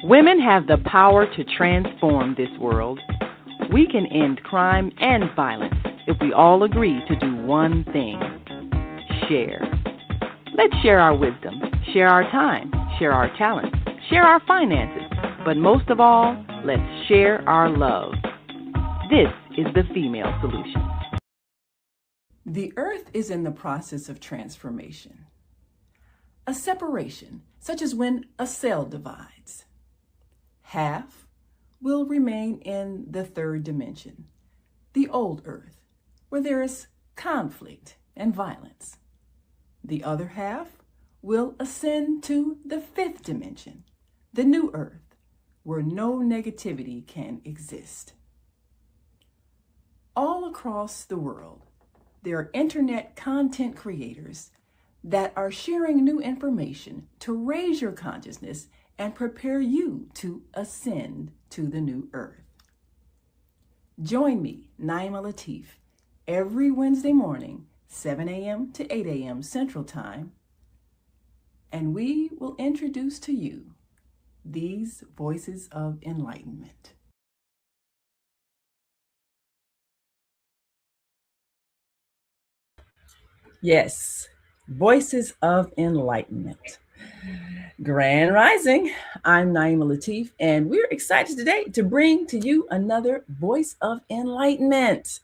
Women have the power to transform this world. We can end crime and violence if we all agree to do one thing: share. Let's share our wisdom, share our time, share our talents, share our finances, but most of all, let's share our love. This is the Female Solution. The earth is in the process of transformation. A separation, such as when a cell divides. Half will remain in the third dimension, the old earth, where there is conflict and violence. The other half will ascend to the fifth dimension, the new earth, where no negativity can exist. All across the world, there are internet content creators that are sharing new information to raise your consciousness and prepare you to ascend to the new earth. Join me, Naima Latif, every Wednesday morning, 7 a.m. to 8 a.m. Central Time, and we will introduce to you these voices of enlightenment. Yes, voices of enlightenment. Grand Rising, I'm Naima Latif, and we're excited today to bring to you another voice of enlightenment,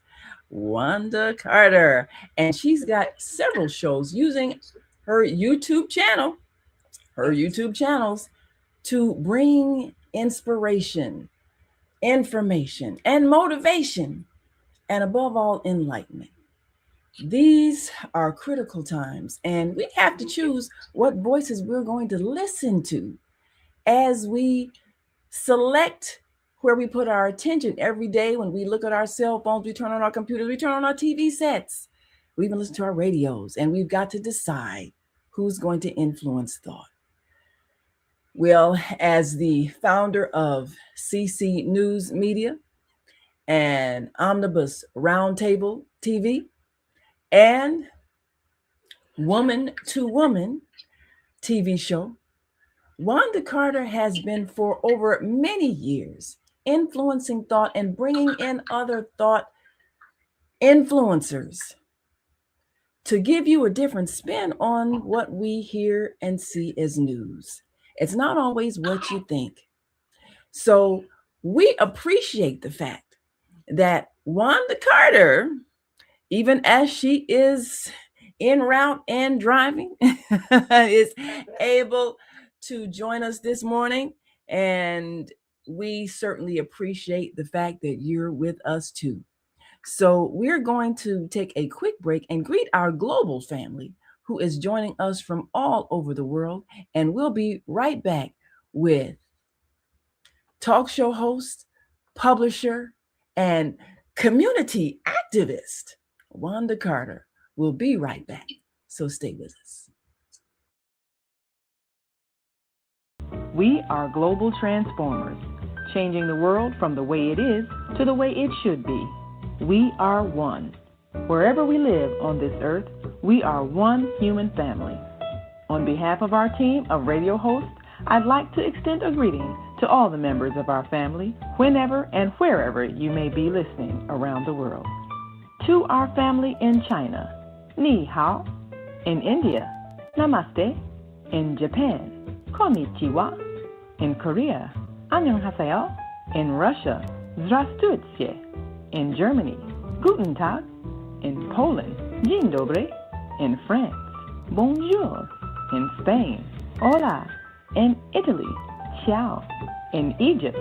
Wanda Carter. And she's got several shows using her YouTube channels to bring inspiration, information, and motivation, and above all, enlightenment. These are critical times, and we have to choose what voices we're going to listen to as we select where we put our attention every day. When we look at our cell phones, we turn on our computers, we turn on our TV sets, we even listen to our radios, and we've got to decide who's going to influence thought. Well, as the founder of CC News Media and Omnibus Roundtable TV, and Woman to Woman TV show, Wanda Carter has been for over many years influencing thought and bringing in other thought influencers to give you a different spin on what we hear and see as news. It's not always what you think. So we appreciate the fact that Wanda Carter, even as she is en route and driving, is able to join us this morning. And we certainly appreciate the fact that you're with us too. So we're going to take a quick break and greet our global family who is joining us from all over the world. And we'll be right back with talk show host, publisher, and community activist, Wanda Carter. Will be right back, so stay with us. We are global transformers, changing the world from the way it is to the way it should be. We are one. Wherever we live on this earth, we are one human family. On behalf of our team of radio hosts, I'd like to extend a greeting to all the members of our family, whenever and wherever you may be listening around the world. To our family in China, Ni hao. In India, Namaste. In Japan, Konnichiwa. In Korea, Annyeonghaseyo. In Russia, Здравствуйте. In Germany, Guten Tag. In Poland, Dzień dobry. In France, Bonjour. In Spain, Hola. In Italy, Ciao. In Egypt,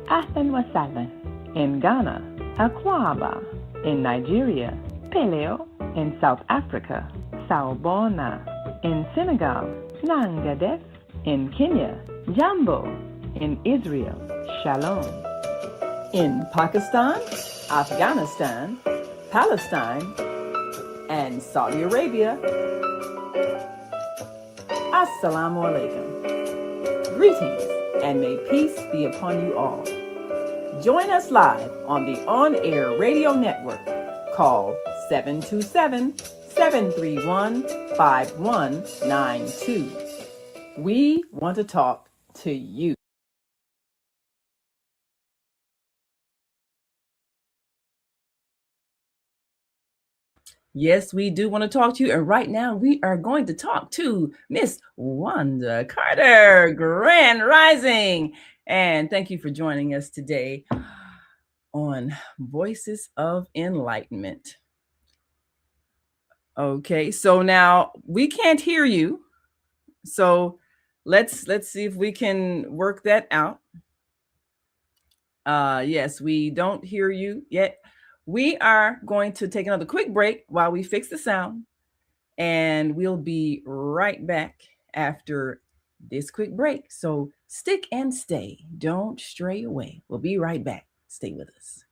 Ahlan wa sahlan. In Ghana, Akwaba. In Nigeria, Peleo. In South Africa, Sawubona. In Senegal, Nangadef. In Kenya, Jambo. In Israel, Shalom. In Pakistan, Afghanistan, Palestine, and Saudi Arabia, Assalamu alaikum. Greetings, and may peace be upon you all. Join us live on the on-air radio network called 727-731-5192. We want to talk to you. Yes, we do want to talk to you. And right now we are going to talk to Miss Wanda Carter, Grand Rising. And thank you for joining us today on Voices of Enlightenment. Okay, so now we can't hear you. So let's see if we can work that out. Yes, we don't hear you yet. We are going to take another quick break while we fix the sound, and we'll be right back after this quick break. So stick and stay. Don't stray away. We'll be right back. Stay with us.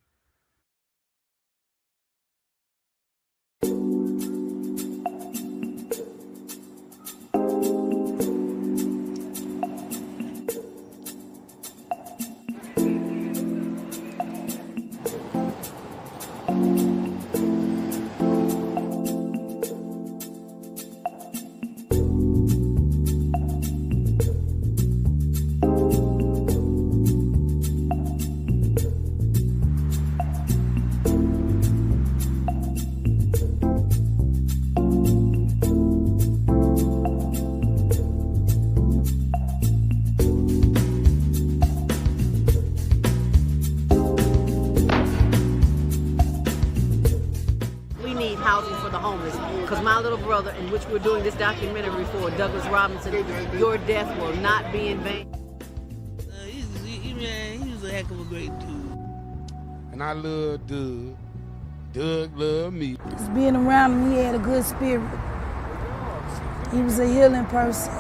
Brother, in which we're doing this documentary for Douglas Robinson, your death will not be in vain. He was a heck of a great dude. And I love Doug. Doug loved me. Just being around him, he had a good spirit. He was a healing person.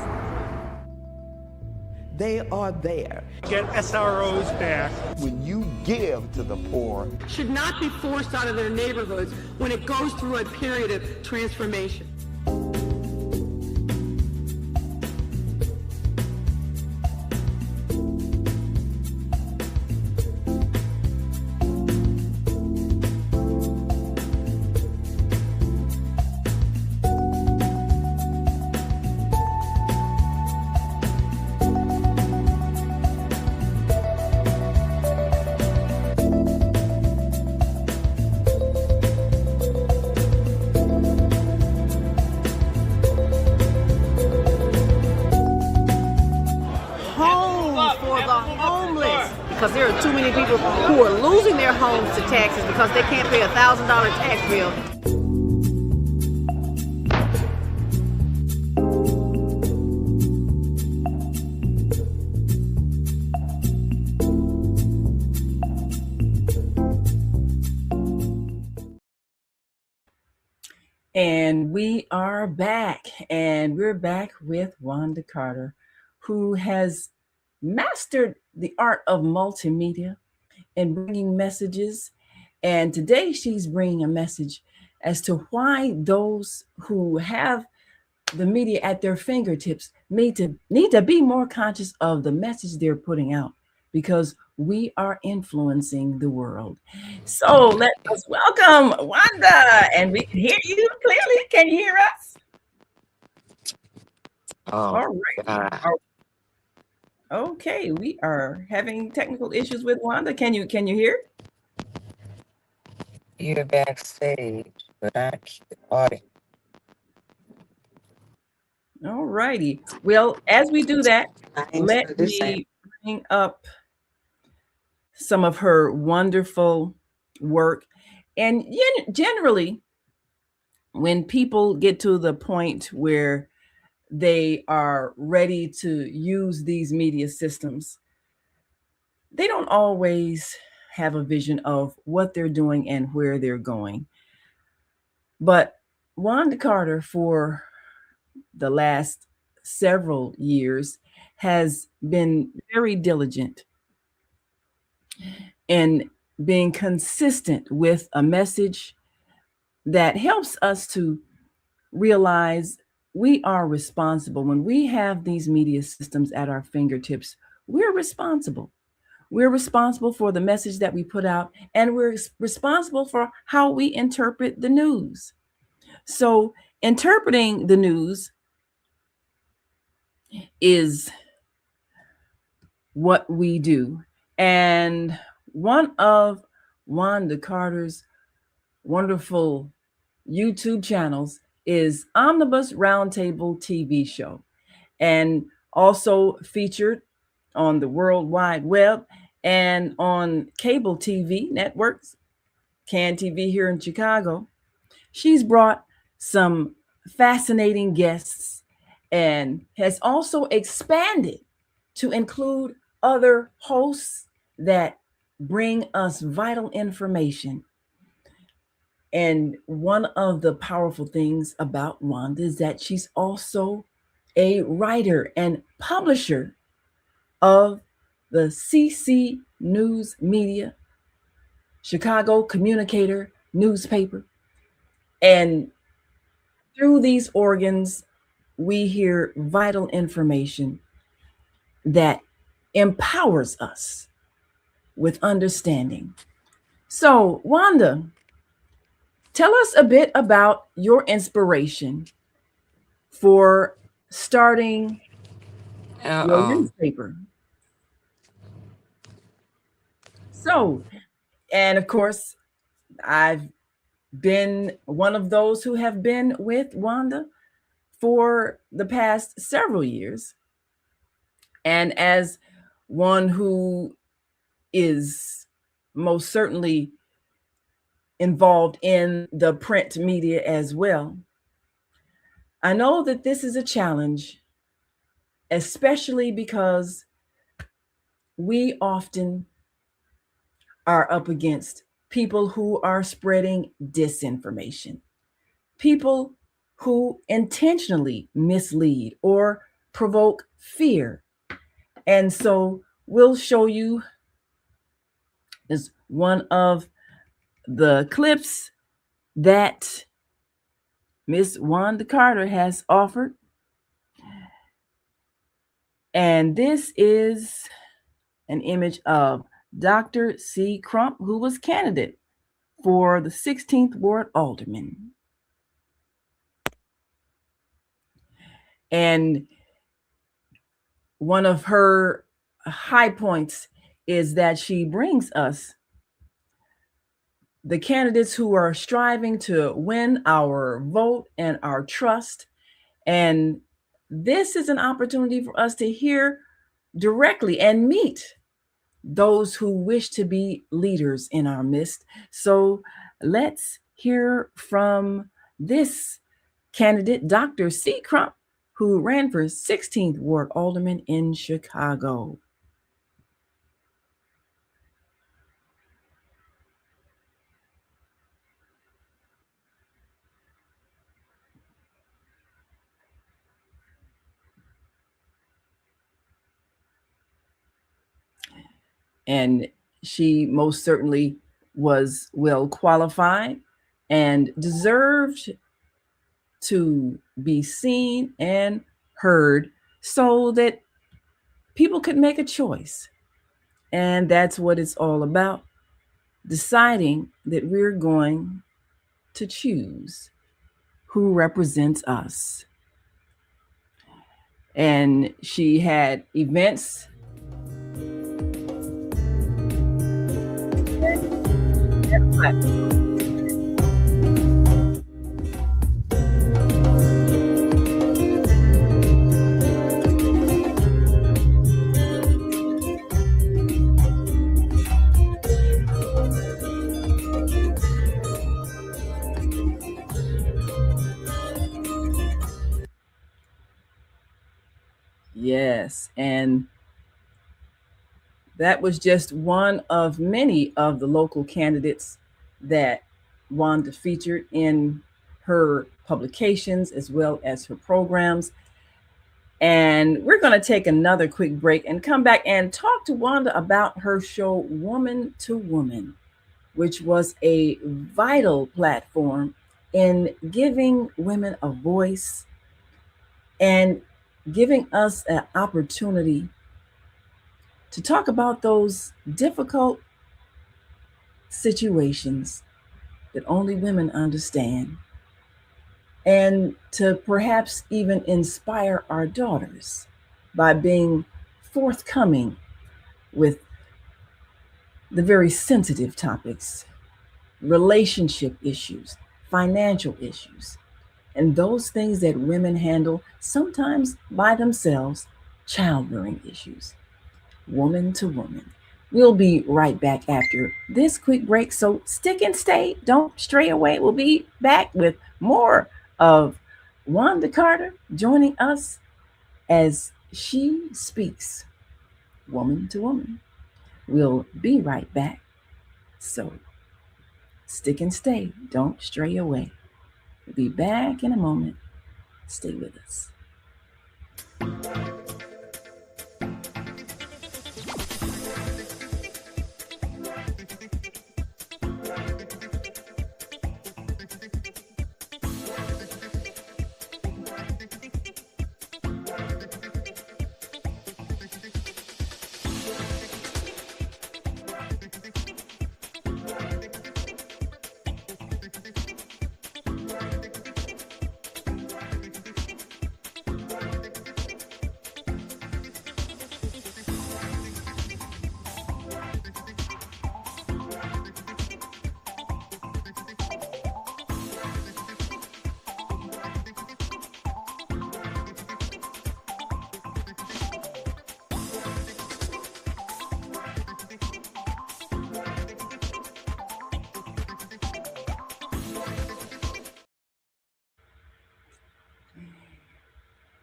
They are there. Get SROs back. When you give to the poor, should not be forced out of their neighborhoods when it goes through a period of transformation. Because there are too many people who are losing their homes to taxes because they can't pay a $1,000 tax bill. And we are back, and we're back with Wanda Carter, who has mastered the art of multimedia and bringing messages. And today she's bringing a message as to why those who have the media at their fingertips need to be more conscious of the message they're putting out, because we are influencing the world. So let us welcome Wanda, and we can hear you clearly. Can you hear us? All right. Okay, we are having technical issues with Wanda. Can you hear? You're backstage, but I keep the audio. All righty. Well, as we do that, let me bring up some of her wonderful work. And generally, when people get to the point where they are ready to use these media systems, they don't always have a vision of what they're doing and where they're going. But Wanda Carter, for the last several years, has been very diligent in being consistent with a message that helps us to realize we are responsible. When we have these media systems at our fingertips, we're responsible. We're responsible for the message that we put out, and we're responsible for how we interpret the news. So interpreting the news is what we do. And one of Wanda Carter's wonderful YouTube channels is Omnibus Roundtable TV show, and also featured on the World Wide Web and on cable TV networks, Can TV here in Chicago. She's brought some fascinating guests and has also expanded to include other hosts that bring us vital information. And one of the powerful things about Wanda is that she's also a writer and publisher of the CC News Media, Chicago Communicator newspaper. And through these organs, we hear vital information that empowers us with understanding. So, Wanda, tell us a bit about your inspiration for starting your newspaper. So, and of course, I've been one of those who have been with Wanda for the past several years. And as one who is most certainly involved in the print media as well, I know that this is a challenge, especially because we often are up against people who are spreading disinformation, people who intentionally mislead or provoke fear. And so we'll show you is one of the clips that Miss Wanda Carter has offered. And this is an image of Dr. C. Crump, who was candidate for the 16th Ward Alderman. And one of her high points is that she brings us the candidates who are striving to win our vote and our trust. And this is an opportunity for us to hear directly and meet those who wish to be leaders in our midst. So let's hear from this candidate, Dr. C. Crump, who ran for 16th Ward Alderman in Chicago. And she most certainly was well qualified and deserved to be seen and heard so that people could make a choice. And that's what it's all about, deciding that we're going to choose who represents us. And she had events Yes, and that was just one of many of the local candidates that Wanda featured in her publications as well as her programs. And we're going to take another quick break and come back and talk to Wanda about her show Woman to Woman, which was a vital platform in giving women a voice and giving us an opportunity to talk about those difficult situations that only women understand, and to perhaps even inspire our daughters by being forthcoming with the very sensitive topics, relationship issues, financial issues, and those things that women handle sometimes by themselves, childbearing issues, woman to woman. We'll be right back after this quick break, so stick and stay. Don't stray away. We'll be back with more of Wanda Carter joining us as she speaks woman to woman. We'll be right back. So stick and stay. Don't stray away. We'll be back in a moment. Stay with us.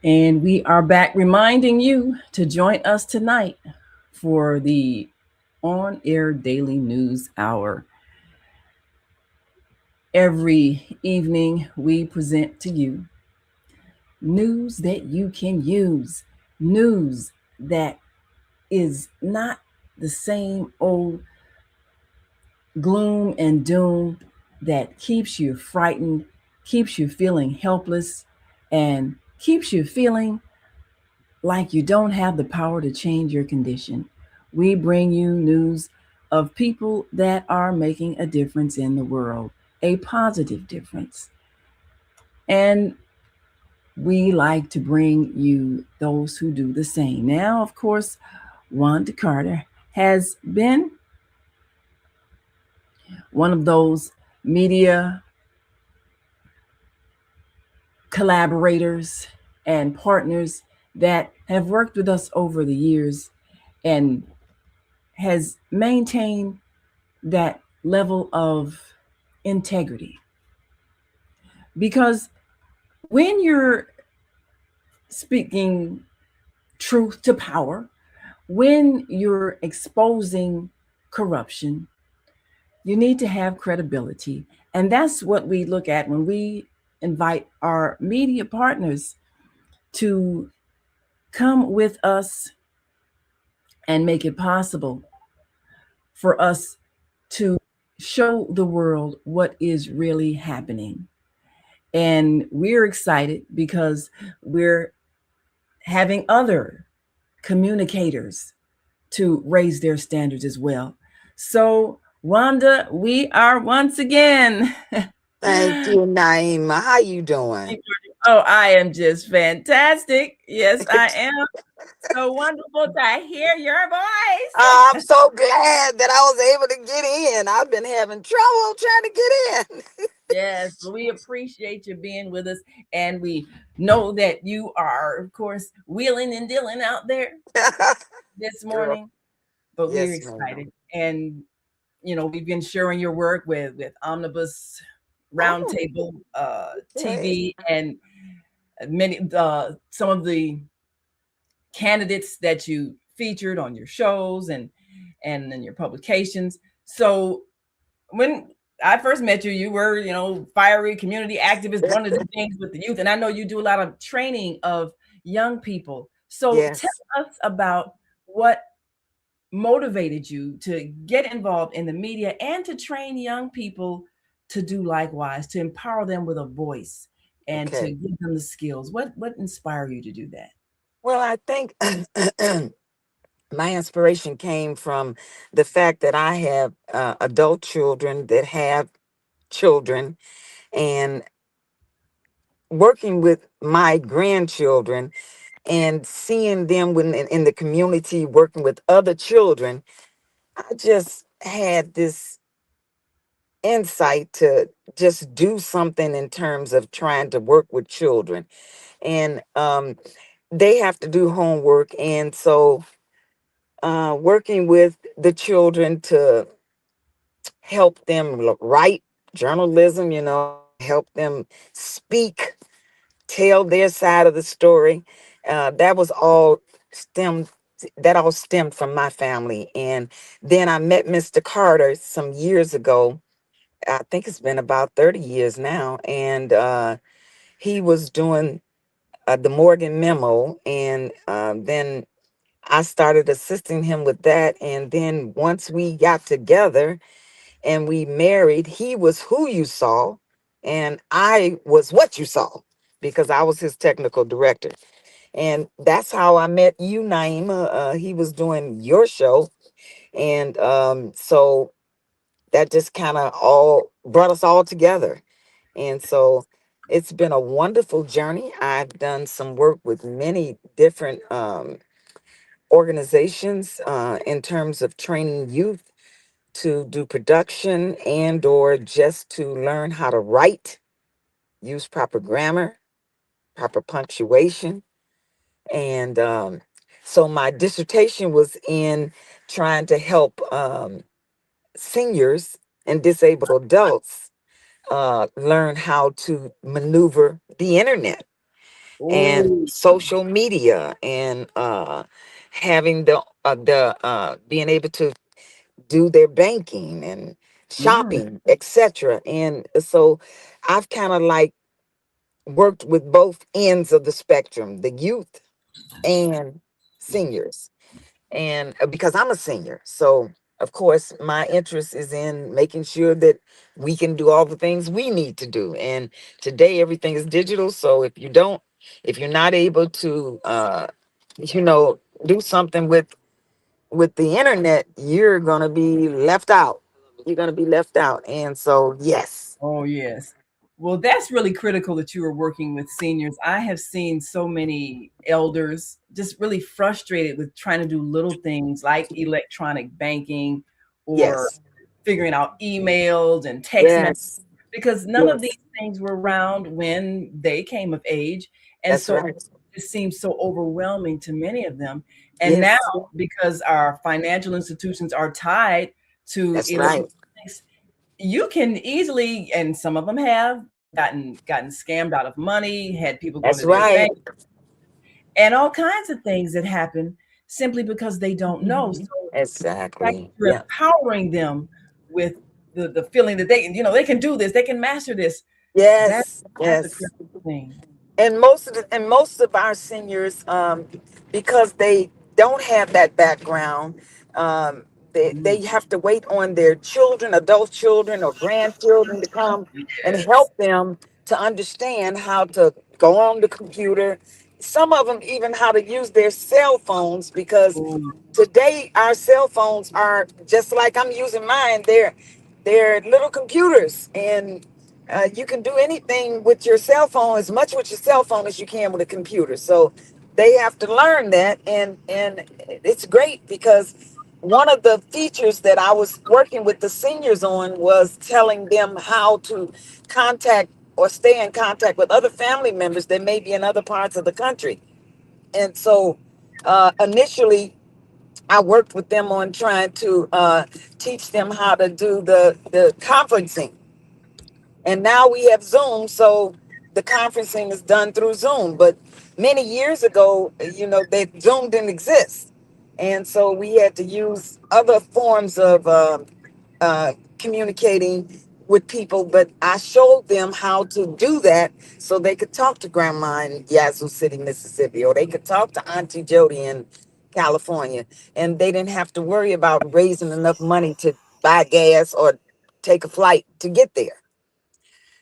And we are back reminding you to join us tonight for the On Air Daily News Hour. Every evening, we present to you news that you can use, news that is not the same old gloom and doom that keeps you frightened, keeps you feeling helpless, and keeps you feeling like you don't have the power to change your condition. We bring you news of people that are making a difference in the world, a positive difference. And we like to bring you those who do the same. Now, of course, Wanda Carter has been one of those media collaborators and partners that have worked with us over the years and has maintained that level of integrity. Because when you're speaking truth to power, when you're exposing corruption, you need to have credibility. And that's what we look at when we invite our media partners to come with us and make it possible for us to show the world what is really happening. And we're excited because we're having other communicators to raise their standards as well. So, Wanda, we are once again. Thank you, Naima. How you doing? Oh, I am just fantastic. Yes, I am. So wonderful to hear your voice. I'm so glad that I was able to get in. I've been having trouble trying to get in. Yes, we appreciate you being with us. And we know that you are, of course, wheeling and dealing out there this morning. But Yes, we're excited. And, you know, we've been sharing your work with Omnibus, Roundtable, TV, and many some of the candidates that you featured on your shows and in your publications. So when I first met you, you were, you know, fiery community activist, one of the things with the youth. And I know you do a lot of training of young people. So tell us about what motivated you to get involved in the media and to train young people to do likewise, to empower them with a voice and to give them the skills. What inspired you to do that? Well, I think my inspiration came from the fact that I have adult children that have children, and working with my grandchildren and seeing them when in the community working with other children, I just had this insight to just do something in terms of trying to work with children. And they have to do homework. And so working with the children to help them write journalism, help them speak, tell their side of the story. That was all stemmed. That all stemmed from my family. And then I met Mr. Carter some years ago. I think it's been about 30 years now. And he was doing the Morgan Memo. And then I started assisting him with that. And then once we got together and we married, he was who you saw, and I was what you saw because I was his technical director. And that's how I met you, Naima. He was doing your show. And so that just kind of all brought us all together. And so it's been a wonderful journey. I've done some work with many different organizations in terms of training youth to do production and or just to learn how to write, use proper grammar, proper punctuation. And so my dissertation was in trying to help seniors and disabled adults learn how to maneuver the internet and Oh, social media and having the being able to do their banking and mm, shopping, etc. And so I've kind of like worked with both ends of the spectrum, the youth and seniors. And because I'm a senior, so of course my interest is in making sure that we can do all the things we need to do. And today everything is digital. So if you're not able to do something with the internet, you're gonna be left out. You're gonna be left out. And so yes. oh, yes. Well, that's really critical that you are working with seniors. I have seen so many elders just really frustrated with trying to do little things like electronic banking or Yes. figuring out emails and text messages Yes. because none of Yes. these things were around when they came of age. And That's so right. it seems so overwhelming to many of them. And now, Yes. because our financial institutions are tied to That's right. electronics, you can easily, and some of them have gotten scammed out of money, had people going That's to their right. bank, and all kinds of things that happen simply because they don't know. So the fact that Exactly. you're Yeah. empowering them with the feeling that they can do this, they can master this. That Yes. that's a Yes. critical thing. And most of our seniors, because they don't have that background, they Mm, have to wait on their children, adult children or grandchildren to come and yes. help them to understand how to go on the computer. Some of them even how to use their cell phones, because Oh, today our cell phones are just like I'm using mine. They're little computers, and you can do anything with your cell phone, as much with your cell phone as you can with a computer. So they have to learn that, and it's great because one of the features that I was working with the seniors on was telling them how to contact or stay in contact with other family members that may be in other parts of the country. And so initially I worked with them on trying to teach them how to do the conferencing. And now we have Zoom, so the conferencing is done through Zoom. But many years ago, that Zoom didn't exist. And so we had to use other forms of communicating with people. But I showed them how to do that so they could talk to Grandma in Yazoo City, Mississippi, or they could talk to Auntie Jody in California. And they didn't have to worry about raising enough money to buy gas or take a flight to get there.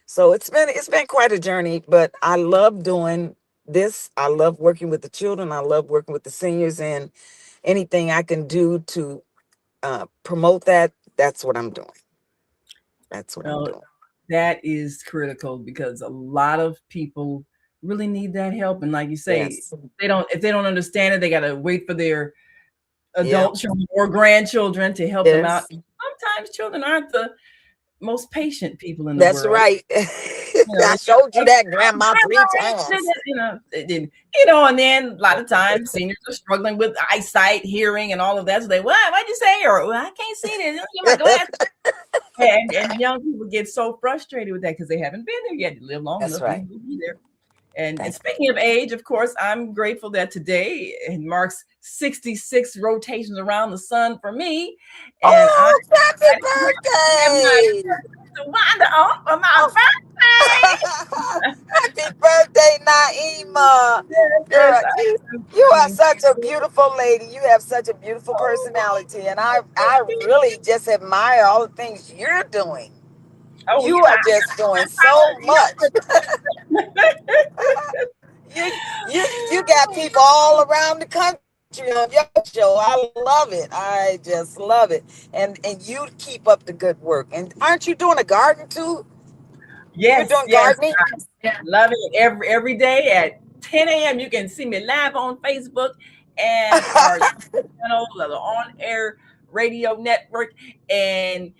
So it's been quite a journey, but I love doing this. I love working with the children. I love working with the seniors, and anything I can do to promote that, that's what I'm doing. That's what I'm well, doing. that is critical because a lot of people really need that help. And like you say, Yes. if they don't understand it, they got to wait for their Yeah. adult children or grandchildren to help them out. Yes. Sometimes children aren't the most patient people in the That's world. right. I showed you that, Grandma, 3 times. And then a lot of times seniors are struggling with eyesight, hearing, and all of that. So they, what'd you say? Or, well, I can't see this. Get my glasses. and young people get so frustrated with that because they haven't been there yet. You live long That's enough, right. you will be there. And speaking of age, of course, I'm grateful that today it marks 66 rotations around the sun for me. And happy birthday! Wanda on for my birthday. Happy birthday, Naima. Girl, you are such a beautiful lady. You have such a beautiful personality. And I really just admire all the things you're doing. You are just doing so much. You got people all around the country on your show. I love it. I just love it. And you keep up the good work. And aren't you doing a garden too? Yes, you're doing gardening. Love it every day at 10 a.m. You can see me live on Facebook and our channel, the On Air Radio Network, and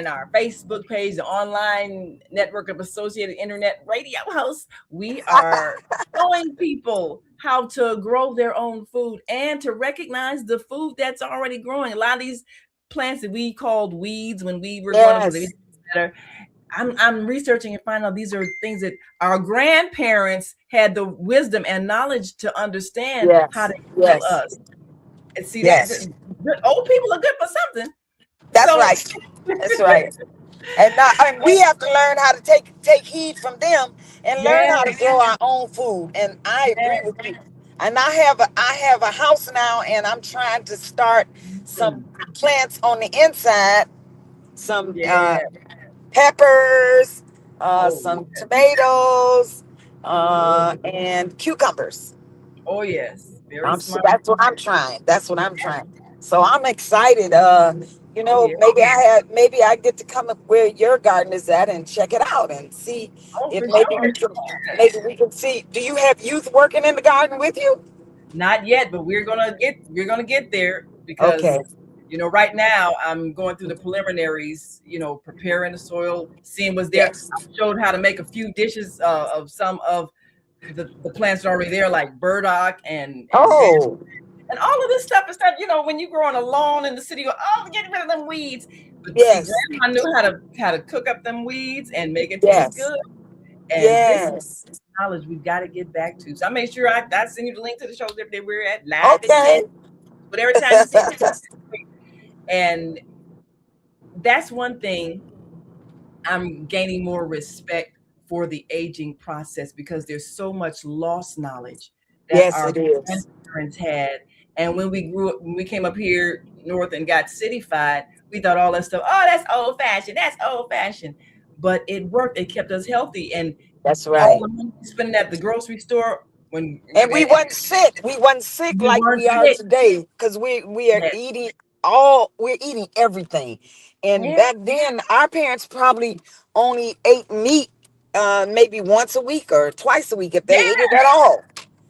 our Facebook page, the online network of Associated Internet Radio Hosts. We are showing people how to grow their own food and to recognize the food that's already growing. A lot of these plants that we called weeds when we were growing up, they better. I'm researching and finding out these are things that our grandparents had the wisdom and knowledge to understand how to heal us. And see that old people are good for something. That's right. That's right. And we have to learn how to take heed from them and learn how to grow our own food. And I agree with you. And I have a house now, and I'm trying to start some plants on the inside, some peppers, some tomatoes, and cucumbers. Oh yes, that's what I'm trying. So I'm excited. Maybe I get to come up where your garden is at and check it out and see if maybe we can see. Do you have youth working in the garden with you? Not yet, but we're gonna get there because right now I'm going through the preliminaries, preparing the soil, seeing what's there. I showed how to make a few dishes of some of the plants that are already there, like burdock and all of this stuff. Is that when you grow on a lawn in the city, you go, get rid of them weeds. But Grandma knew how to cook up them weeds and make it taste good. And this is knowledge we've got to get back to. So I made sure I send you the link to the shows that they were at live. But every time you see it, and that's one thing I'm gaining more respect for the aging process because there's so much lost knowledge that our grandparents had. And when we came up here north and got cityfied, we thought all that stuff, that's old fashioned. That's old fashioned. But it worked. It kept us healthy. And that's right. All the money spending at the grocery store we wasn't sick. We wasn't sick like we are today because we are eating we're eating everything. And back then our parents probably only ate meat maybe once a week or twice a week if they ate it at all.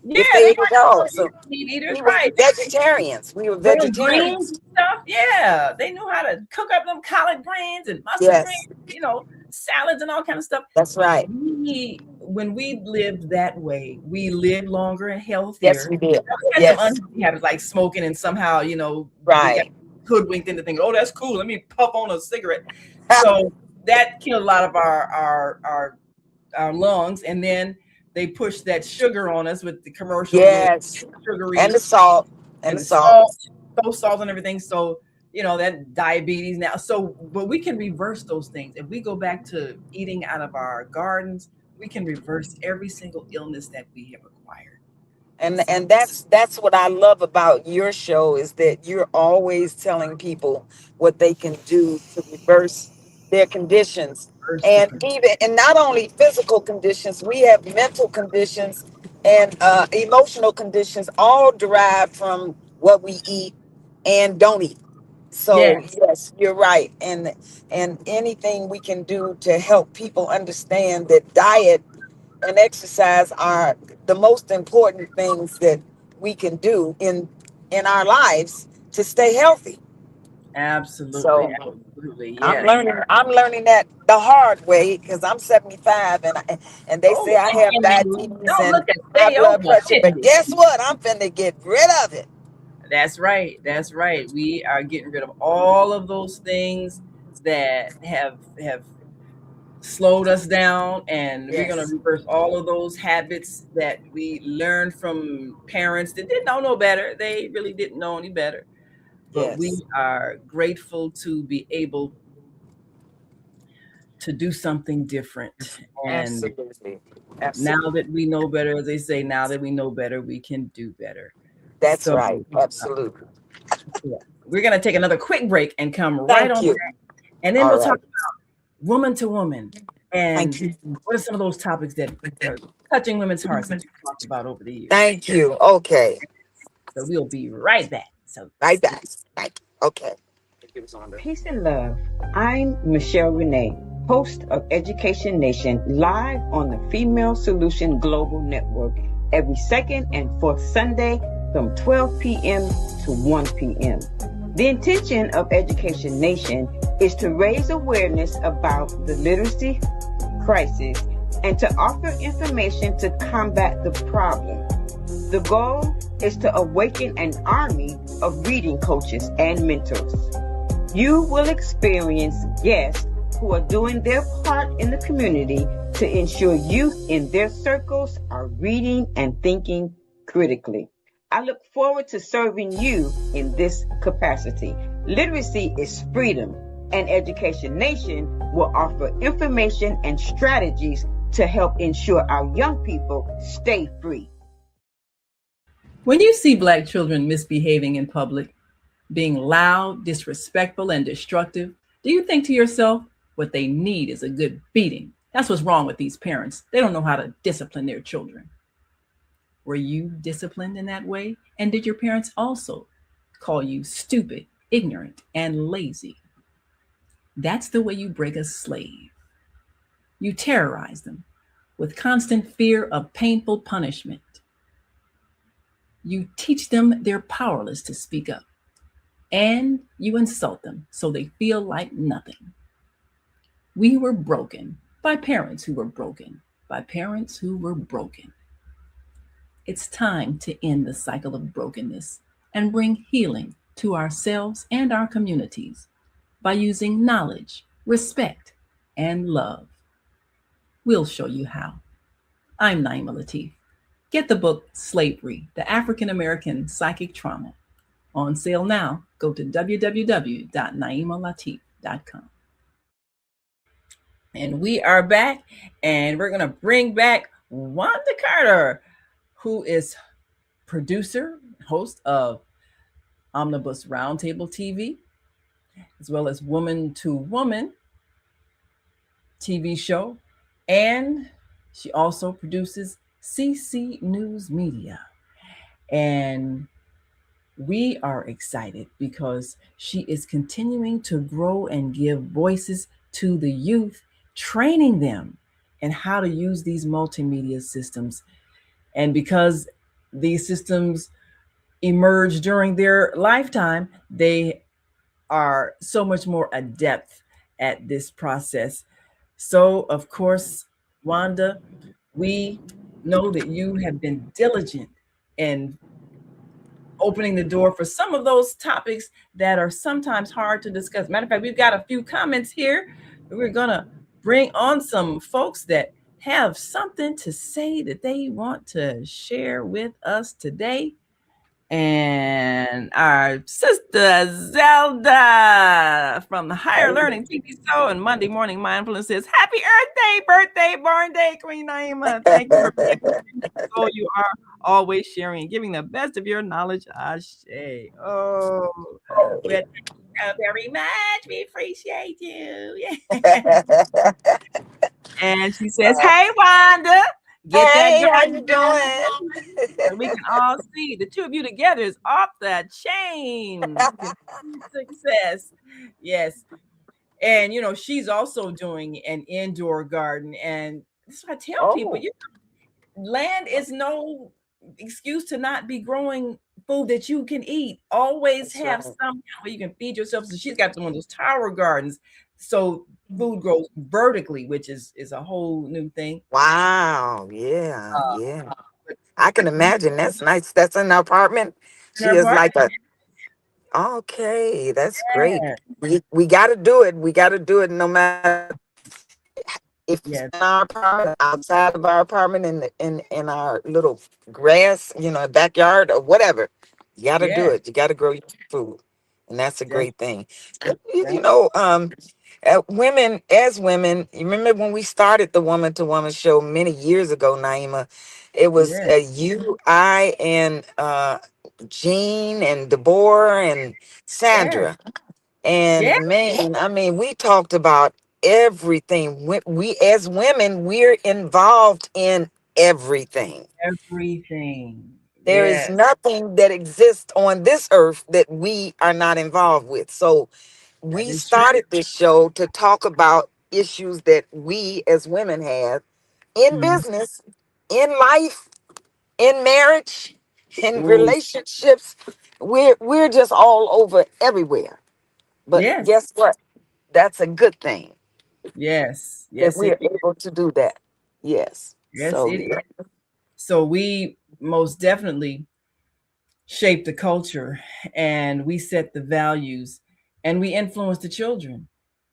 If they ate it at all. So we were vegetarians. We were vegetarians. Stuff. Yeah. They knew how to cook up them collard greens and mustard greens, salads and all kind of stuff. That's right. When we lived that way, we lived longer and healthier. Yes, we did. We had some unhealthy habits like smoking and somehow, hoodwinked into thinking, that's cool. Let me puff on a cigarette. So that killed a lot of our lungs. And then they pushed that sugar on us with the commercial. Sugary and the salt. And the salt. So salt and everything. So, that diabetes now. So, but we can reverse those things. If we go back to eating out of our gardens, we can reverse every single illness that we have acquired. And that's what I love about your show is that you're always telling people what they can do to reverse their conditions. And not only physical conditions, we have mental conditions and emotional conditions, all derived from what we eat and don't eat. So yes, you're right. And anything we can do to help people understand that diet and exercise are the most important things that we can do in our lives to stay healthy. Absolutely. So Absolutely. I'm Yes. learning that the hard way because I'm 75 and they say Oh, I have and diabetes don't and look at high stay blood over pressure. But 50. guess what? I'm finna get rid of it. That's right. That's right. We are getting rid of all of those things that have slowed us down, and we're going to Yes. reverse all of those habits that we learned from parents that didn't know no better. They really didn't know any better. But Yes. we are grateful to be able to do something different. And Absolutely. now Absolutely. that we know better, as they say, now that we know better, we can do better. That's So right. Absolutely. yeah, we're going to take another quick break and come right Thank on you. back. And then All we'll talk right. about woman to woman. Thank And you. what are some of those topics that are touching women's hearts that we've talked about over the years? Thank you. Okay. So we'll be right back. So Right back. Thank you. Okay. Peace and love. I'm Michelle Renee, host of Education Nation, live on the Female Solution Global Network every second and fourth Sunday from 12 p.m. to 1 p.m. The intention of Education Nation is to raise awareness about the literacy crisis and to offer information to combat the problem. The goal is to awaken an army of reading coaches and mentors. You will experience guests who are doing their part in the community to ensure youth in their circles are reading and thinking critically. I look forward to serving you in this capacity. Literacy is freedom, and Education Nation will offer information and strategies to help ensure our young people stay free. when you see Black children misbehaving in public, being loud, disrespectful, and destructive, do you think to yourself, what they need is a good beating? That's what's wrong with these parents. They don't know how to discipline their children. Were you disciplined in that way? And did your parents also call you stupid, ignorant, and lazy? That's the way you break a slave. You terrorize them with constant fear of painful punishment. You teach them they're powerless to speak up, and you insult them so they feel like nothing. We were broken by parents who were broken, by parents who were broken. It's time to end the cycle of brokenness and bring healing to ourselves and our communities by using knowledge, respect, and love. We'll show you how. I'm Naima Latif. Get the book Slavery, the African American Psychic Trauma. On sale now. Go to www.naimalatif.com. And we are back, and we're going to bring back Wanda Carter, who is producer, host of Omnibus Roundtable TV, as well as Woman to Woman TV show. And she also produces CC News Media. And we are excited because she is continuing to grow and give voices to the youth, training them in how to use these multimedia systems. And because these systems emerge during their lifetime, they are so much more adept at this process. So, of course, Wanda, we know that you have been diligent in opening the door for some of those topics that are sometimes hard to discuss. Matter of fact, we've got a few comments here. We're going to bring on some folks that have something to say that they want to share with us today. And our sister Zelda from the Higher Learning TV show and Monday Morning Mindfulness says, Happy Earth Day, born day, Queen Naima. Thank you for being so you are always sharing and giving the best of your knowledge. Ashe. Oh, well, thank you very much. We appreciate you. Yeah. And she says, Hey, Wanda. Get Hey, that how you doing? so we can all see the two of you together is off the chain. Success. Yes. And, you know, she's also doing an indoor garden. And That's what I tell people. Oh, Land is no excuse to not be growing food that you can eat. Always that's have right. some where you can feed yourself. So she's got one of those tower gardens, so food grows vertically, which is a whole new thing. Wow. Yeah. Uh, Yeah. but I can imagine. That's nice. That's in the apartment. in She her is apartment, like a, okay, that's great. yeah, We got to do it. We got to do it no matter if it's yeah, in our apartment, outside of our apartment, in our little grass, backyard or whatever. You got to do yeah, it. You got to grow your food, and that's a that's great thing. You that, you know, um, women, as women, you remember when we started the Woman to Woman show many years ago, Naima? It was yeah, you, I, and Jean, and Deborah, and yeah, Sandra. yeah, And man, I mean, we talked about everything. We as women, we're involved in everything. everything. There is Yes, nothing that exists on this earth that we are not involved with. So that we is true. started this show to talk about issues that we as women have in Mhm. business, in life, in marriage, in Oh, relationships. We're just all over everywhere. But yes, guess what? That's a good thing yes, that yes, we it are able to do that. Yes. yes So it is. yeah, So we most definitely shape the culture, and we set the values, and we influence the children.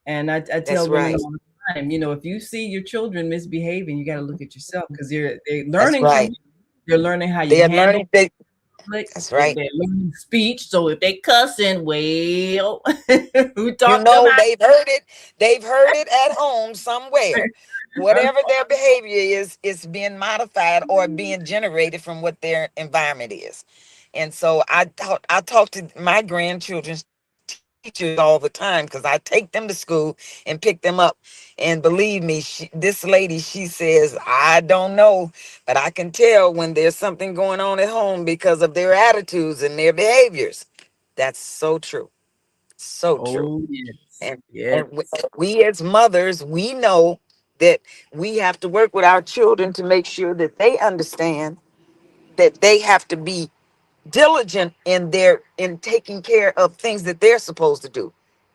And I tell that's women right. all the time, if you see your children misbehaving, you got to look at yourself, because they're That's learning from right. you. They're learning how you They are handle learning. conflict. That's They're, right. they're learning speech. So if they cussing, well, who taught them how? They've heard it at home somewhere. Whatever their behavior is being modified or being generated from what their environment is. And so I talk to my grandchildren's teachers all the time because I take them to school and pick them up. And believe me, this lady, she says, I don't know, but I can tell when there's something going on at home because of their attitudes and their behaviors. That's so true. So true. Oh yes, And yes. and we as mothers, we know that we have to work with our children to make sure that they understand that they have to be diligent in taking care of things that they're supposed to do.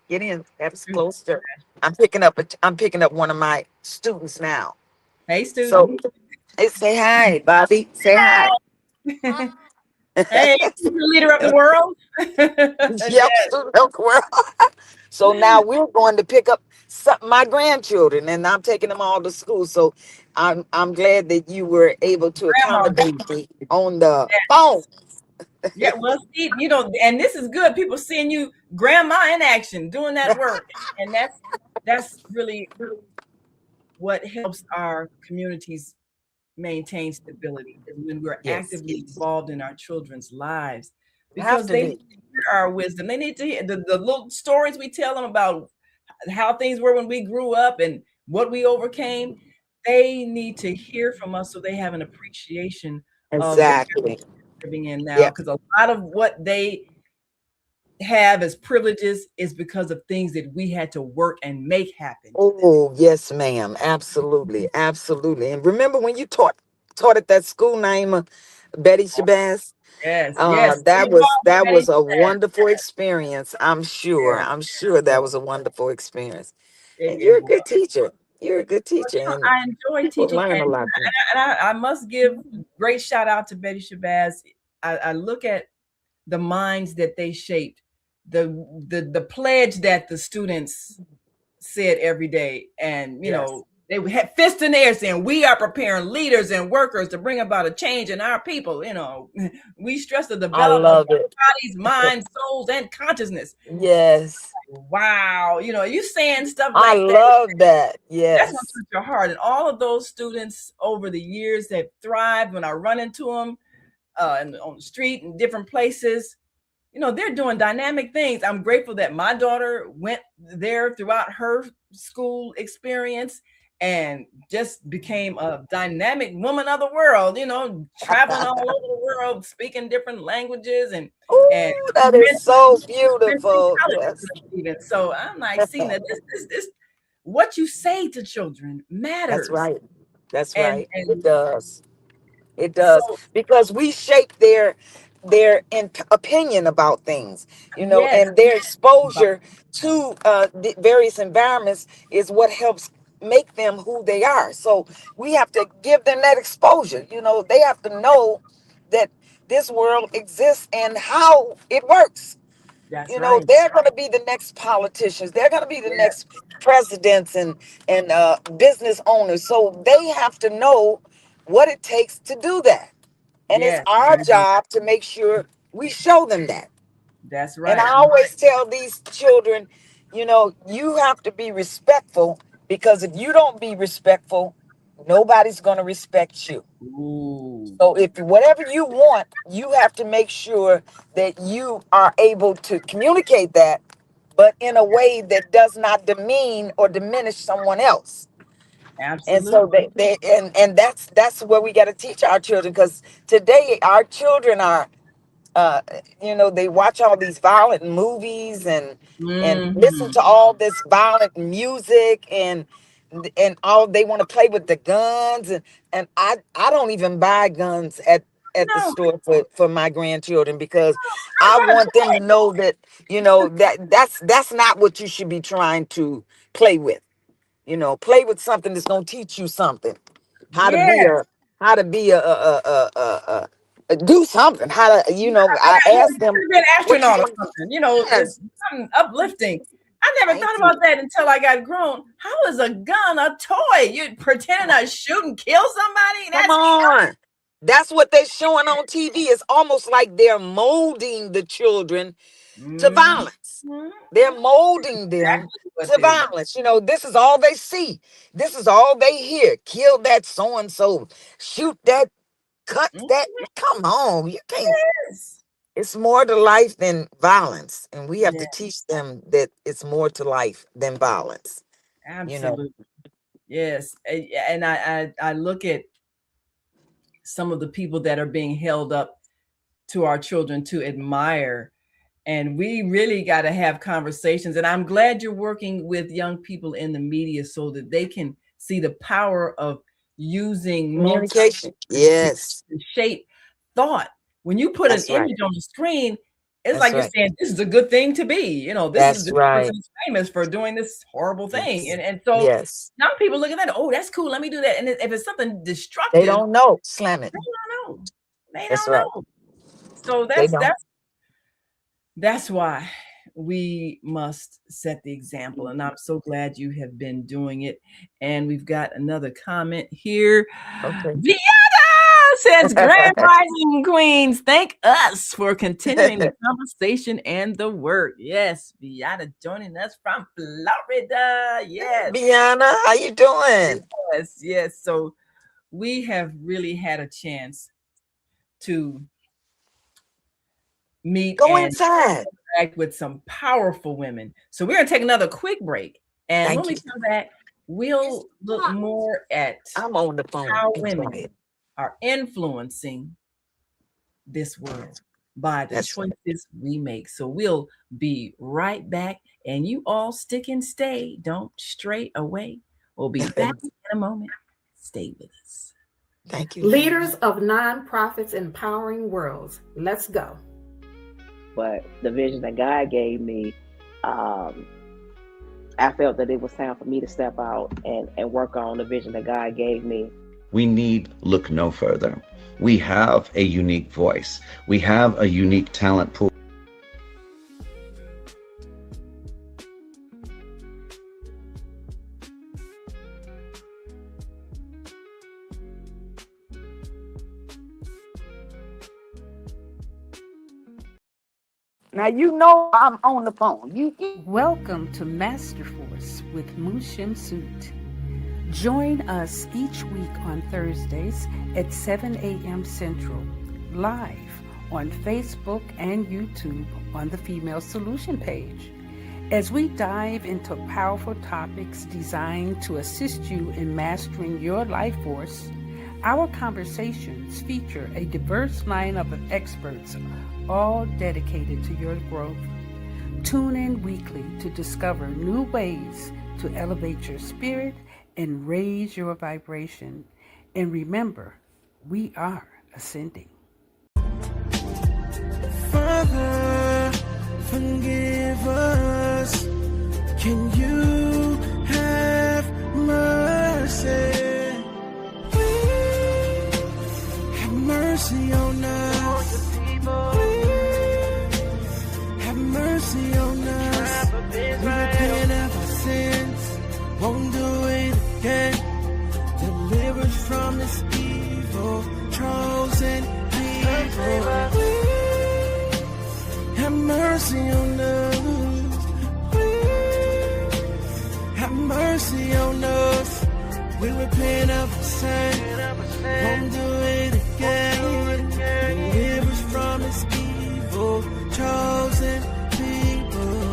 Get in, that's closer. I'm picking up one of my students now. Hey, student. So hey, say hi, Bobby. Say hi. Hey, you the leader of the world. Yep, Yes. student of the world. So now we're going to pick up my grandchildren, and I'm taking them all to school. So I'm glad that you were able to Grandma accommodate duty. me on the phone. Yes. Yeah, well, see, and this is good. People seeing you, grandma in action, doing that work, and that's really what helps our communities maintain stability, is when we're Yes, actively yes. involved in our children's lives, You have because to they need be. to hear our wisdom. They need to hear the little stories we tell them about how things were when we grew up and what we overcame. They need to hear from us so they have an appreciation of the Exactly. living in now, Yeah. because a lot of what they have as privileges is because of things that we had to work and make happen for them. Oh, yes, ma'am. Absolutely. Absolutely. And remember when you taught at that school name, Betty Shabazz? Yes, yes. Stay That involved, was a Betty. wonderful experience. I'm sure. Yes, I'm sure that yes. was a wonderful experience. And It you're a was. good teacher. You're a good teacher, and I enjoy people teaching, learn a lot from you. and I must give great shout out to Betty Shabazz. I look at the minds that they shaped, the pledge that the students said every day, and Yes, they had fist in the air saying, "We are preparing leaders and workers to bring about a change in our people." We stress the I development of love our it. bodies, minds, souls, and consciousness. Yes, Wow, you saying stuff I like that. love that. That's gonna Yes, touch your heart. And all of those students over the years that thrived, when I run into them on the street and different places, they're doing dynamic things. I'm grateful that my daughter went there throughout her school experience and just became a dynamic woman of the world, traveling all over the world, speaking different languages, and oh, that is so beautiful. college Yes, even. So I'm like seeing that this what you say to children that's matters. right. That's And right. It does. It does, so because we shape their opinion about things, yes, and their exposure to the various environments is what helps make them who they are. So we have to give them that exposure. They have to know that this world exists and how it works. that's right. They're going to be the next politicians. They're going to be the Yes, next presidents and business owners. So they have to know what it takes to do that. And it's yes, our job to make sure we show them that. that's And I right. always tell these children, you have to be respectful, because if you don't be respectful, nobody's going to respect you. Ooh, So if whatever you want, you have to make sure that you are able to communicate that, but in a way that does not demean or diminish someone else. And absolutely. so and that's where we got to teach our children, because today our children are they watch all these violent movies and listen Hmm. to all this violent music, and all they want to play with the guns, and I don't even buy guns at the No, store for my grandchildren, because I'm I gonna want them to say, know that that's not what you should be trying to play with. Play with something that's gonna teach you something, how to be yes. a how to be do something. How to I asked them, Could be an what you astronaut or want? something, Yes, it's something uplifting. I never thank thought you. about that until I got grown. How is a gun a toy? You pretending to shoot and kill somebody? Come That's on. That's what they're showing on TV. It's almost like they're molding the children to Mhm. violence. They're molding them Exactly what to they're doing. violence. This is all they see. This is all they hear. Kill that so and so. Shoot that. Cut Mhm. that. Come on. You can't. Yes. It's more to life than violence. And we have Yeah, to teach them that it's more to life than violence. absolutely. Yes. And I look at some of the people that are being held up to our children to admire. And we really got to have conversations. And I'm glad you're working with young people in the media so that they can see the power of using multi Communication. to Yes, shape thought. When you put an that's right. image on the screen, it's That's like you're right. saying this is a good thing to be. That's This right. person is famous for doing this horrible thing. Yes. And so Yes. young people look at that, oh, that's cool. Let me do that. And if it's something They destructive, don't know. Slam it. they don't know. They That's don't right. know. So They don't. that's why we must set the example. And I'm so glad you have been doing it. And we've got another comment here. Okay. Viana says, Grand Rising Queens, thank us for continuing the conversation and the work. Yes, Viana joining us from Florida. Yes. Biana, how you doing? Yes. So we have really had a chance to meet Go and inside. interact with some powerful women. So we're going to take another quick break. And when Thank we you. come back, we'll look more at I'm on the phone. how Be women quiet. are influencing this world by the That's right. choices we make. So we'll be right back. And you all stick and stay. Don't stray away. We'll be back in a moment. Stay with us. Thank you. Leaders of nonprofits empowering worlds. Let's go. But the vision that God gave me, I felt that it was time for me to step out and work on the vision that God gave me. We need look no further. We have a unique voice. We have a unique talent pool. Now I'm on the phone. Welcome to Masterforce with Mushim Suit. Join us each week on Thursdays at 7 a.m. Central, live on Facebook and YouTube on the Female Solution page, as we dive into powerful topics designed to assist you in mastering your life force. Our conversations feature a diverse lineup of experts, all dedicated to your growth. Tune in weekly to discover new ways to elevate your spirit and raise your vibration And remember, we are ascending. Father, forgive us. Can you have mercy? Please have mercy on us. Please have mercy on us. We repent of our sins, won't do it again. Deliver us from this evil, chosen people. Please have mercy on us. Have mercy on us. We repent of our sin. Won't do it again. Deliver us from this evil, chosen people.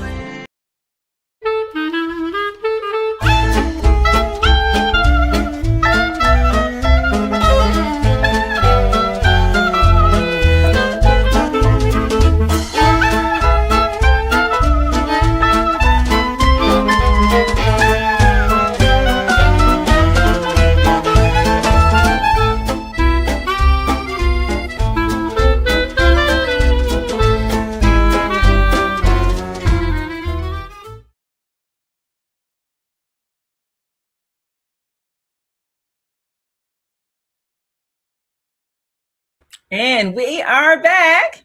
And we are back.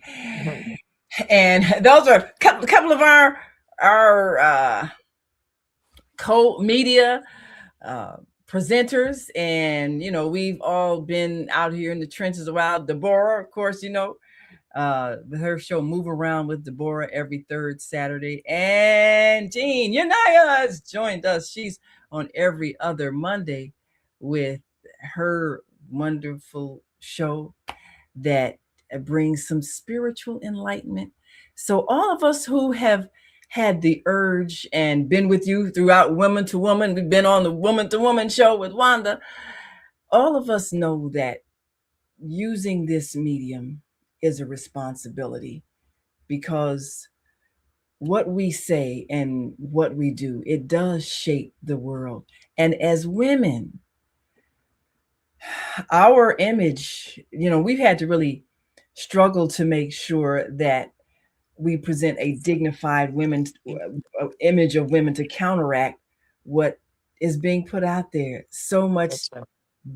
And those are a couple of our co-media presenters. And, you know, we've all been out here in the trenches a while. Deborah, of course, you know, her show Move Around with Deborah every third Saturday. And Jean Yanaya has joined us. She's on every other Monday with her wonderful show that brings some spiritual enlightenment. So all of us who have had the urge and been with you throughout Woman to Woman, we've been on the Woman to Woman show with Wanda, all of us know that using this medium is a responsibility, because what we say and what we do, it does shape the world. And as women, our image, you know, we've had to really struggle to make sure that we present a dignified women's image of women to counteract what is being put out there. So much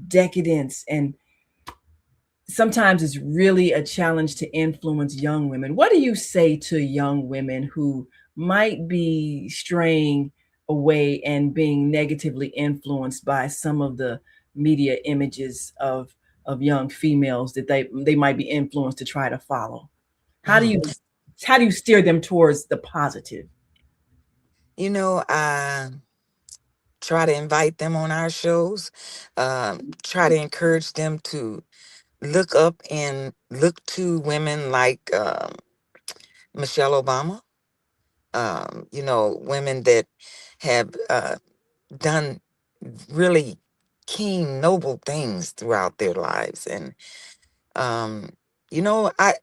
decadence, and sometimes it's really a challenge to influence young women. What do you say to young women who might be straying away and being negatively influenced by some of the media images of young females that they might be influenced to try to follow? How do you steer them towards the positive? You know, I try to invite them on our shows, try to encourage them to look up and look to women like Michelle Obama, you know, women that have done really keen, noble things throughout their lives. And, you know, I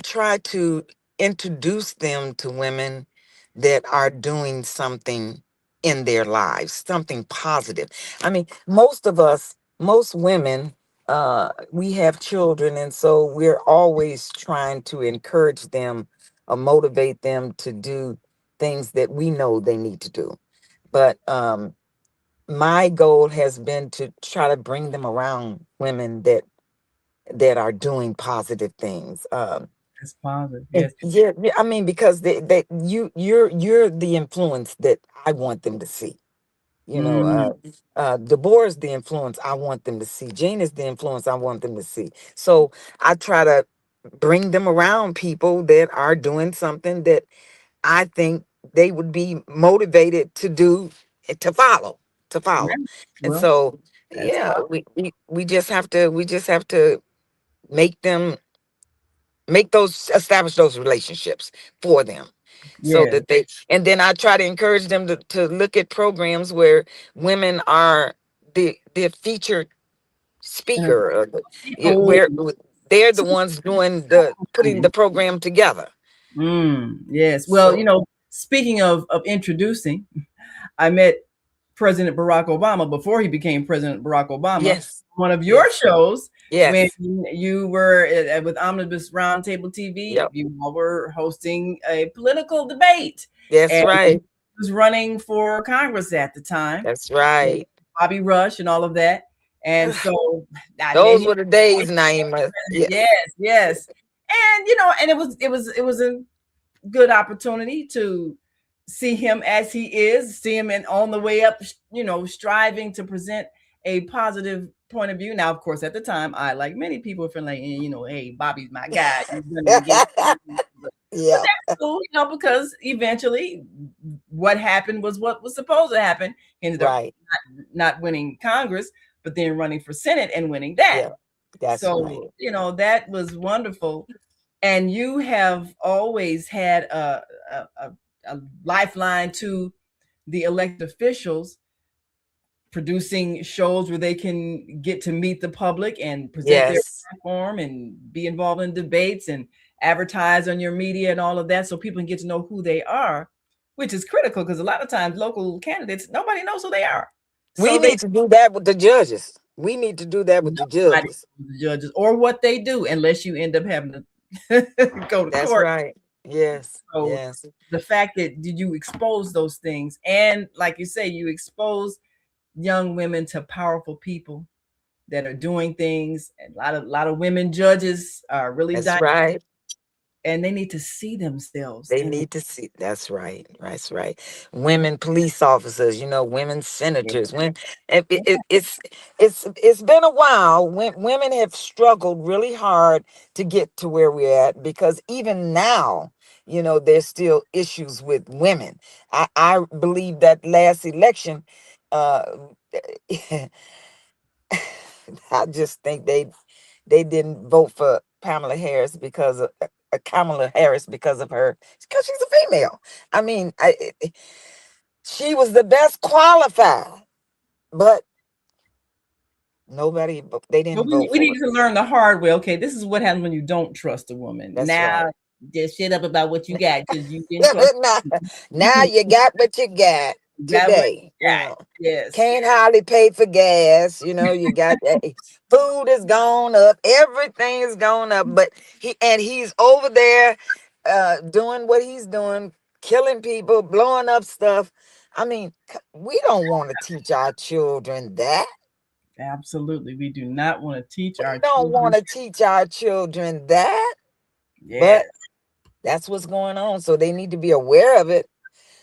try to introduce them to women that are doing something in their lives, something positive. I mean, most of us, most women, we have children, and so we're always trying to encourage them or motivate them to do things that we know they need to do. But my goal has been to try to bring them around women that are doing positive things. It's positive, yes. Yeah, I mean, because you're the influence that I want them to see. You know, Deborah is the influence I want them to see. Jane is the influence I want them to see. So I try to bring them around people that are doing something that I think they would be motivated to do, to follow. Yeah. And Well, so, yeah, we just have to make them establish those relationships for them, so yeah. that they, and then I try to encourage them to look at programs where women are the featured speaker, or where they're the ones doing putting the program together. Yes. Well, you know, speaking of introducing, I met President Barack Obama before he became President Barack Obama. Yes. One of your shows, when Yes. you were with Omnibus Roundtable TV, Yep. you all were hosting a political debate. That's and right. He was running for Congress at the time. That's right. Bobby Rush and all of that. And so those were the days, Naima. Yes. And and it was a good opportunity to see him as he is, see him on the way up, striving to present a positive point of view. Now, of course, at the time, I, like many people, feel like, hey, Bobby's my guy. Yeah. That's cool, because eventually what happened was what was supposed to happen. He ended up not winning Congress, but then running for Senate and winning that. Yeah, that's right. That was wonderful. And you have always had a lifeline to the elected officials, producing shows where they can get to meet the public and present their platform and be involved in debates and advertise on your media and all of that, so people can get to know who they are, which is critical, because a lot of times local candidates, nobody knows who they are. We need to do that with the judges. We need to do that with the judges. Or what they do, unless you end up having to go to That's court. right. Yes. So yes. The fact that you expose those things, and like you say, you expose young women to powerful people that are doing things. And a lot of women judges are really right. And they need to see themselves. They need to see. That's right. That's right. Women police officers, women senators. When it's been a while. When women have struggled really hard to get to where we're at, because even now, there's still issues with women. I believe that last election, I just think they didn't vote for Kamala Harris because of her, because she's a female. I mean, she was the best qualified, but they didn't vote. We need to learn the hard way. Okay, this is what happens when you don't trust a woman. That's now right. Just shut up about what you got, because you didn't trust now you got what you got today. Yes. Can't hardly pay for gas. You got food is gone up, everything is gone up, but he's over there doing what he's doing, killing people, blowing up stuff. I mean, we don't want to teach our children that. Absolutely. We do not want to teach our children. We don't want to teach our children that. Yes. But that's what's going on. So they need to be aware of it,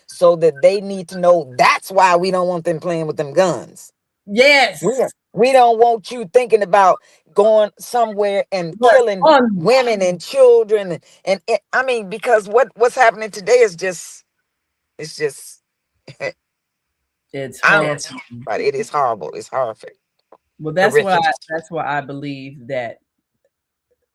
so that they need to know that's why we don't want them playing with them guns. Yes. We don't want you thinking about going somewhere and killing women and children. And I mean, because what's happening today is just, it's horrible. But it is horrible. It's horrific. Well, that's why I believe that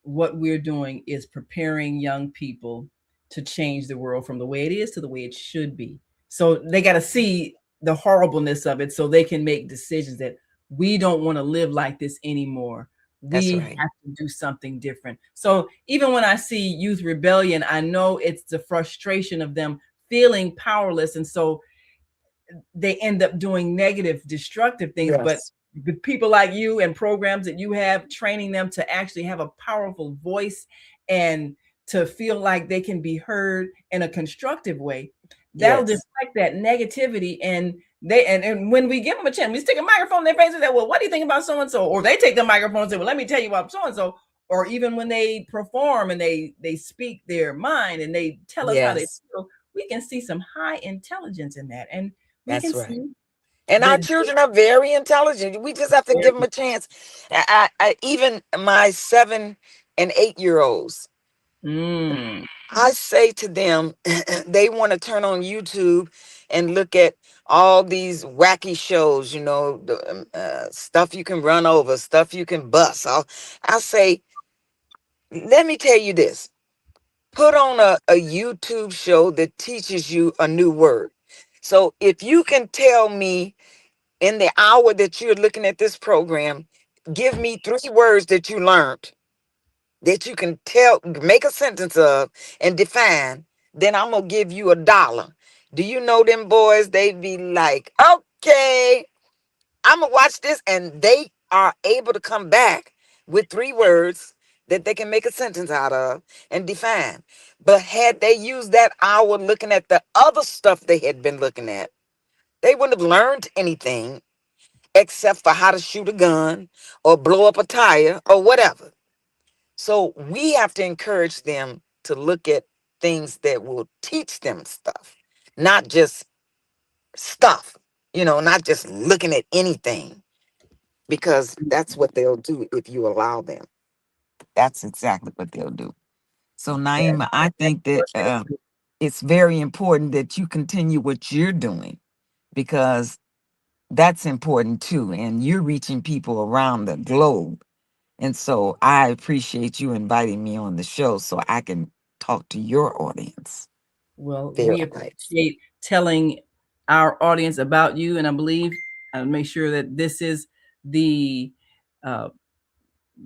what we're doing is preparing young people to change the world from the way it is to the way it should be. So they got to see the horribleness of it, so they can make decisions that we don't want to live like this anymore. We have to do something different. So even when I see youth rebellion, I know it's the frustration of them feeling powerless. And so they end up doing negative, destructive things. Yes. But with people like you and programs that you have, training them to actually have a powerful voice and to feel like they can be heard in a constructive way, that'll deflect that negativity. And and when we give them a chance, we stick a microphone in their face and say, well, what do you think about so-and-so? Or they take the microphone and say, well, let me tell you about so-and-so. Or even when they perform and they speak their mind and they tell us how they feel, we can see some high intelligence in that. And we can see. And our children are very intelligent. We just have to give them a chance. I even my 7 and 8-year-olds, I say to them, they want to turn on YouTube and look at all these wacky shows, stuff you can run over, stuff you can bust. I say, let me tell you this. Put on a YouTube show that teaches you a new word. So if you can tell me in the hour that you're looking at this program, give me 3 words that you learned that you can make a sentence of and define, then I'm going to give you $1. Do you know them boys? They'd be like, okay, I'm gonna watch this, and they are able to come back with 3 words that they can make a sentence out of and define. But had they used that hour looking at the other stuff they had been looking at, they wouldn't have learned anything except for how to shoot a gun or blow up a tire or whatever. So we have to encourage them to look at things that will teach them stuff, not just stuff, not just looking at anything, because that's what they'll do if you allow them. That's exactly what they'll do. So, Naima, I think that it's very important that you continue what you're doing, because that's important too. And you're reaching people around the globe. And so I appreciate you inviting me on the show so I can talk to your audience. Well, we appreciate telling our audience about you. And I believe I'll make sure that this is the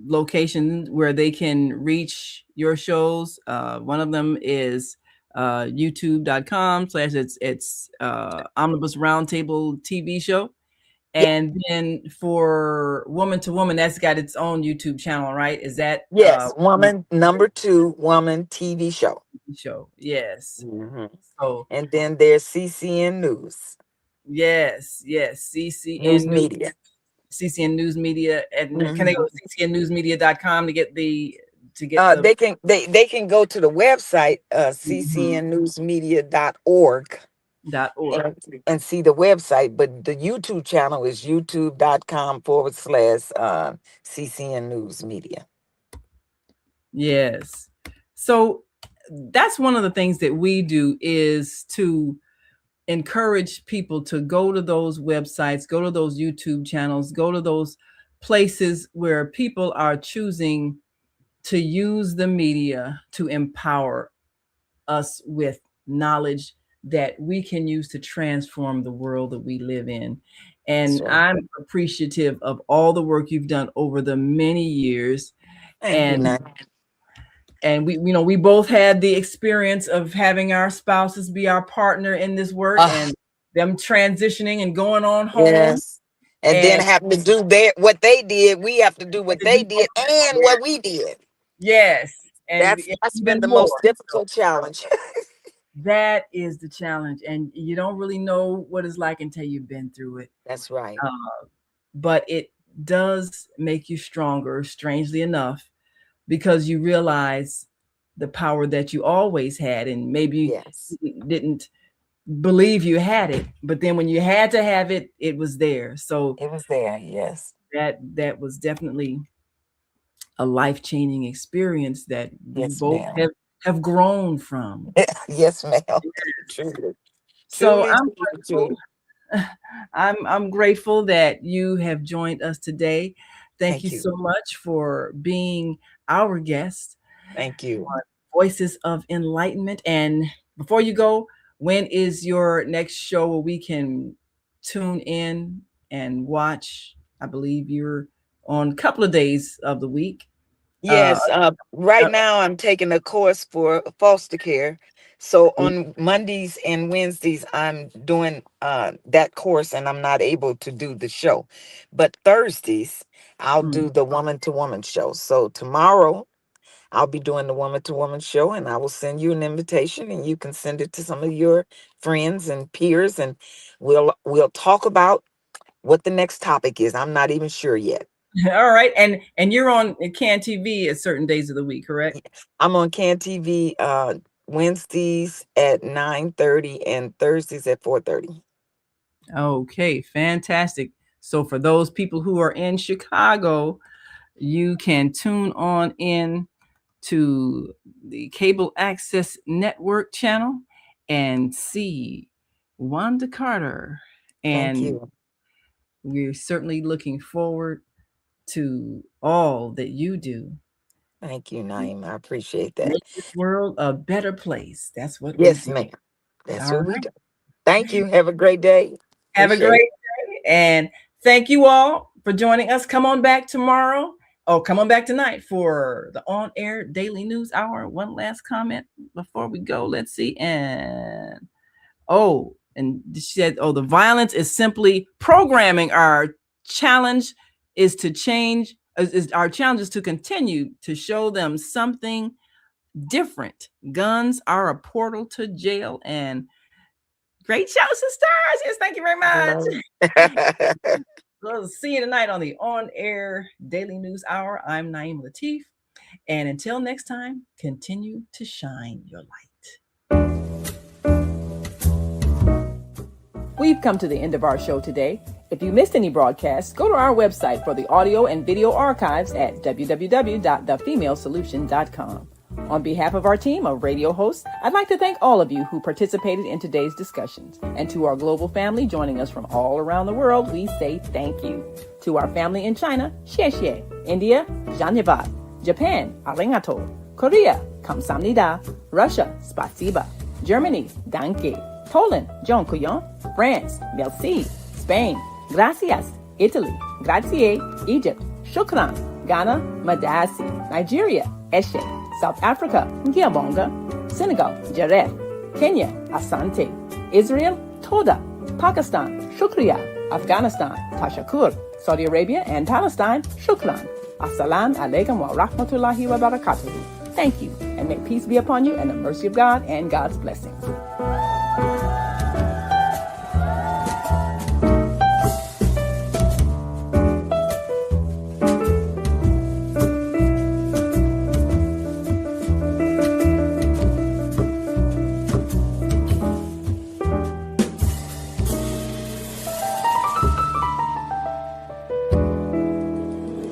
location where they can reach your shows. One of them is youtube.com/it's Omnibus Roundtable TV show. And then for Woman to Woman, that's got its own YouTube channel, right? Is that yes, Woman #2 Woman TV show. Yes. Mm-hmm. So, and then there's CCN News. Yes, CCN News Media. CCN News Media. And can they go to ccnnewsmedia.com to get the they can go to the website ccnnewsmedia.org and see the website, but the YouTube channel is youtube.com/CCN News Media. Yes. So that's one of the things that we do, is to encourage people to go to those websites, go to those YouTube channels, go to those places where people are choosing to use the media to empower us with knowledge that we can use to transform the world that we live in. And I'm appreciative of all the work you've done over the many years. And we both had the experience of having our spouses be our partner in this work, and them transitioning and going on home. Yes. And then having to do what they did, we have to do what they did and what we did. Yes. And that's been the most difficult challenge. That is the challenge. And you don't really know what it's like until you've been through it. That's right. But it does make you stronger, strangely enough, because you realize the power that you always had, and maybe you didn't believe you had it, but then when you had to have it, it was there. So it was there. Yes. That was definitely a life-changing experience that we both have grown from. Yes, ma'am. Truly. So I'm grateful that you have joined us today. Thank you so much for being our guest. Thank you. Voices of Enlightenment. And before you go, when is your next show where we can tune in and watch? I believe you're on a couple of days of the week. Yes. Right now I'm taking a course for foster care. So on Mondays and Wednesdays, I'm doing that course, and I'm not able to do the show. But Thursdays, I'll do the Woman to Woman show. So tomorrow, I'll be doing the Woman to Woman show, and I will send you an invitation, and you can send it to some of your friends and peers, and we'll talk about what the next topic is. I'm not even sure yet. All right. And you're on CAN TV at certain days of the week, correct? I'm on CAN TV Wednesdays at 9:30 and Thursdays at 4:30. Okay, fantastic. So for those people who are in Chicago, you can tune on in to the Cable Access Network channel and see Wanda Carter. And thank you. We're certainly looking forward to all that you do. Thank you, Naima. I appreciate that. Make this world a better place. That's what we do. Yes, ma'am. That's what we do. Thank you. Have a great day. Have a great day. And thank you all for joining us. Come on back tomorrow. Oh, come on back tonight for the on-air daily news hour. One last comment before we go. Let's see. And And she said, oh, the violence is simply programming. Our challenge is to change. Our challenge is to continue to show them something different. Guns are a portal to jail. And great show, sisters. Yes, thank you very much. We'll see you tonight on the On Air Daily News Hour. I'm Naeem Latif. And until next time, continue to shine your light. We've come to the end of our show today. If you missed any broadcasts, go to our website for the audio and video archives at www.thefemalesolution.com. On behalf of our team of radio hosts, I'd like to thank all of you who participated in today's discussions. And to our global family joining us from all around the world, we say thank you. To our family in China, xie xie. India, Dhanyavad. Japan, arigato. Korea, kamsamnida. Russia, spasiba. Germany, danke. Poland, dziękuję. France, merci. Spain, gracias. Italy, grazie. Egypt, shukran. Ghana, madasi. Nigeria, eshe. South Africa, Ngiyabonga. Senegal, Jaref. Kenya, Asante. Israel, Toda. Pakistan, Shukriya. Afghanistan, Tashakur. Saudi Arabia and Palestine, Shukran. Assalamu alaikum wa rahmatullahi wa barakatuhu. Thank you, and may peace be upon you and the mercy of God and God's blessings.